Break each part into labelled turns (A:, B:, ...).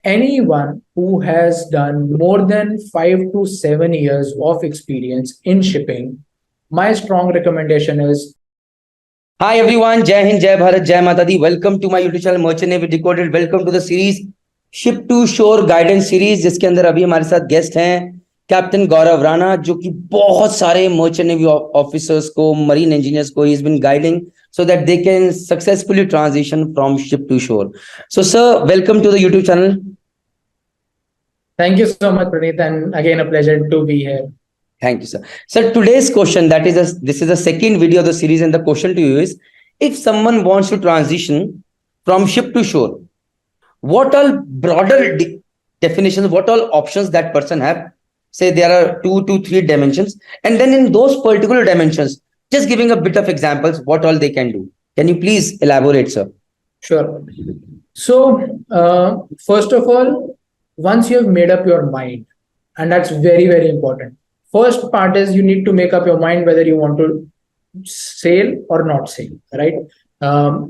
A: Anyone who has done more than 5 to 7 years of experience in shipping, my strong recommendation is.
B: Hi everyone, Jai Hind, Jai Bharat, Jai Mata Di. Welcome to my YouTube channel Merchant Navy Decoded. Welcome to the series Ship to Shore Guidance Series, जिसके अंदर अभी हमारे साथ guest हैं captain गौरव राणा, जो कि बहुत सारे मर्चेंट नेवी ऑफिसर्स को, मरीन इंजीनियर्स को, he is been guiding so that they can successfully transition from ship to shore. So sir, welcome to the YouTube channel.
A: Thank you so much, Praneeth, and again a pleasure to be here.
B: Thank you, sir. Sir, today's question, this is the second video of the series, and the question to you is, if someone wants to transition from ship to shore, what all broader definitions, what all options that person have? Say there are 2 to 3 dimensions, and then in those particular dimensions, just giving a bit of examples, what all they can do. Can you please elaborate, sir?
A: Sure. So, first of all, once you have made up your mind, and that's very, very important. First part is you need to make up your mind whether you want to sail or not sail, right?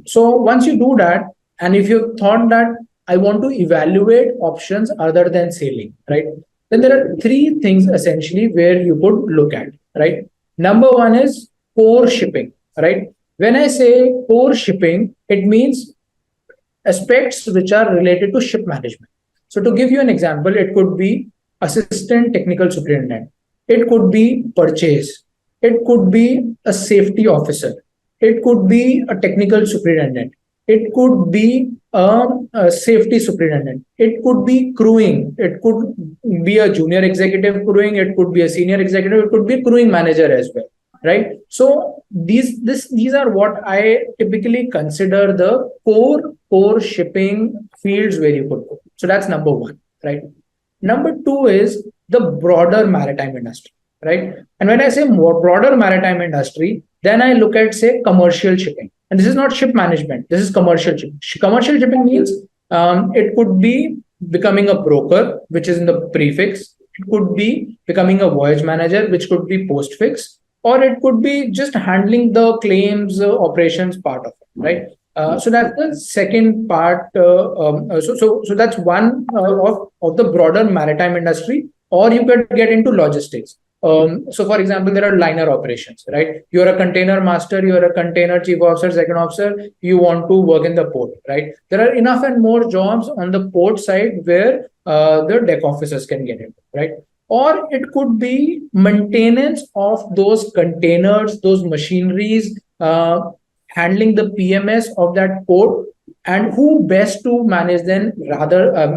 A: So once you do that, and if you thought that I want to evaluate options other than sailing, right? Then there are 3 things essentially where you could look at, right? Number one is core shipping, right? When I say core shipping, it means aspects which are related to ship management. So to give you an example, it could be assistant technical superintendent. It could be purchase. It could be a safety officer. It could be a technical superintendent. It could be a safety superintendent. It could be crewing. It could be a junior executive crewing. It could be a senior executive. It could be a crewing manager as well, right? So these are what I typically consider the core shipping fields where you could go. So that's number one, right? Number two is the broader maritime industry, right? And when I say more broader maritime industry, then I look at, say, commercial shipping. And this is not ship management. This is commercial shipping. Commercial shipping means it could be becoming a broker, which is in the prefix. It could be becoming a voyage manager, which could be postfix, or it could be just handling the claims operations part of it, right? So that's the second part. So that's one of the broader maritime industry, or you could get into logistics. So for example, there are liner operations, right? You're a container master, you're a container chief officer, second officer, you want to work in the port, right? There are enough and more jobs on the port side where the deck officers can get into, right? Or it could be maintenance of those containers, those machineries, handling the PMS of that port, and who best to manage them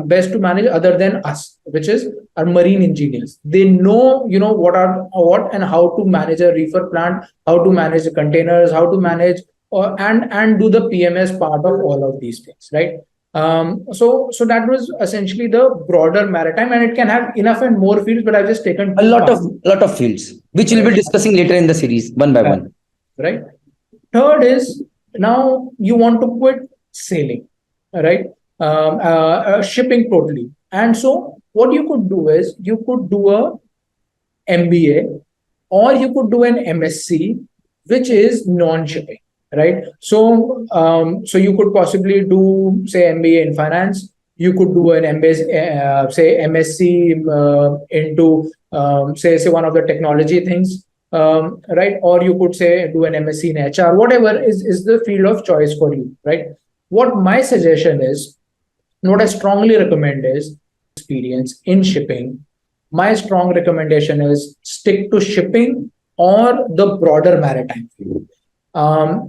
A: best to manage other than us, which is our marine engineers. They know, what and how to manage a reefer plant, how to manage the containers, how to manage and do the PMS part of all of these things, right? So that was essentially the broader maritime, and it can have enough and more fields, but I've just taken
B: a lot of fields, which we'll be discussing later in the series, one by one.
A: Right. Third is, now you want to quit sailing, right? Shipping totally. And so what you could do is you could do a MBA, or you could do an MSc, which is non-shipping, right? So you could possibly do, say, MBA in finance. You could do an MBA, say MSc into say one of the technology things. Right? Or you could say do an MSc in HR, whatever is the field of choice for you, right? What my suggestion is, and what I strongly recommend is experience in shipping. My strong recommendation is stick to shipping or the broader maritime field.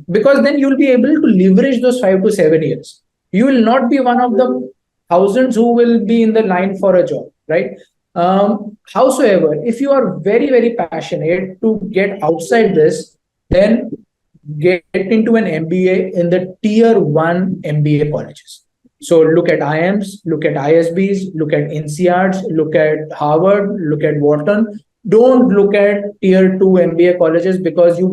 A: Because then you'll be able to leverage those 5 to 7 years. You will not be one of the thousands who will be in the line for a job, right? Howsoever, if you are very, very passionate to get outside this, then get into an MBA in the tier 1 MBA colleges. So look at IIMs, look at ISBs, look at INSEADs, look at Harvard, look at Wharton. Don't look at tier 2 MBA colleges, because your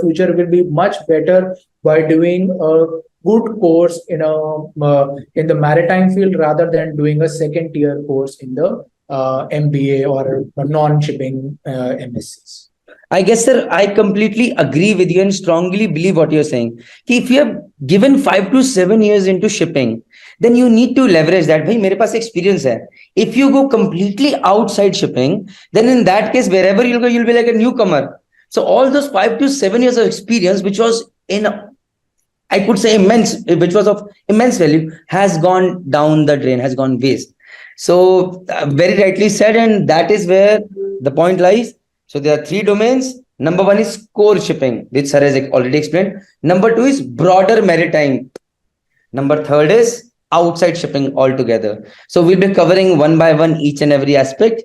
A: future will be much better by doing a good course in the maritime field rather than doing a second tier course in the MBA or non-shipping MScs.
B: I guess, sir, I completely agree with you and strongly believe what you're saying. If you have given 5 to 7 years into shipping, then you need to leverage that. Bhai, mere paas experience hai. If you go completely outside shipping, then in that case, wherever you'll go, you'll be like a newcomer. So all those 5 to 7 years of experience, which was in, I could say immense, which was of immense value, has gone down the drain, has gone waste. So very rightly said, and that is where the point lies. So there are 3 domains. Number 1 is core shipping, which sir has already explained. Number 2 is broader maritime. Number 3 is outside shipping altogether. So we'll be covering one by one each and every aspect.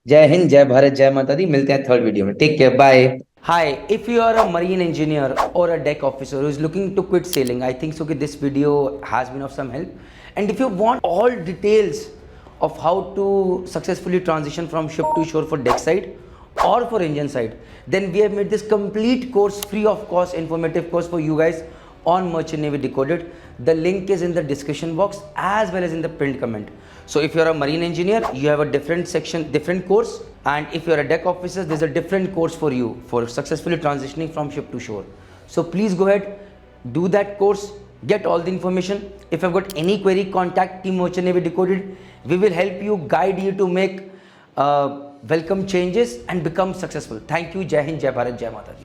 B: Jai Hind, Jai Bharat, Jai Mata Di. मिलते हैं third video में. Take care. Bye. Hi, if you are a marine engineer or a deck officer who is looking to quit sailing, I think so that this video has been of some help. And if you want all details of how to successfully transition from ship to shore for deck side or for engine side, then we have made this complete course free of cost, informative course for you guys on Merchant Navy Decoded. The link is in the description box as well as in the pinned comment. So if you're a marine engineer, you have a different section, different course, and if you're a deck officer, there's a different course for you for successfully transitioning from ship to shore. So please go ahead, do that course, get all the information. If you've got any query, contact Team Merchant Navy Decoded. We will help you, guide you to make welcome changes and become successful. Thank you. Jai Hind, Jai Bharat, Jai Mata Di.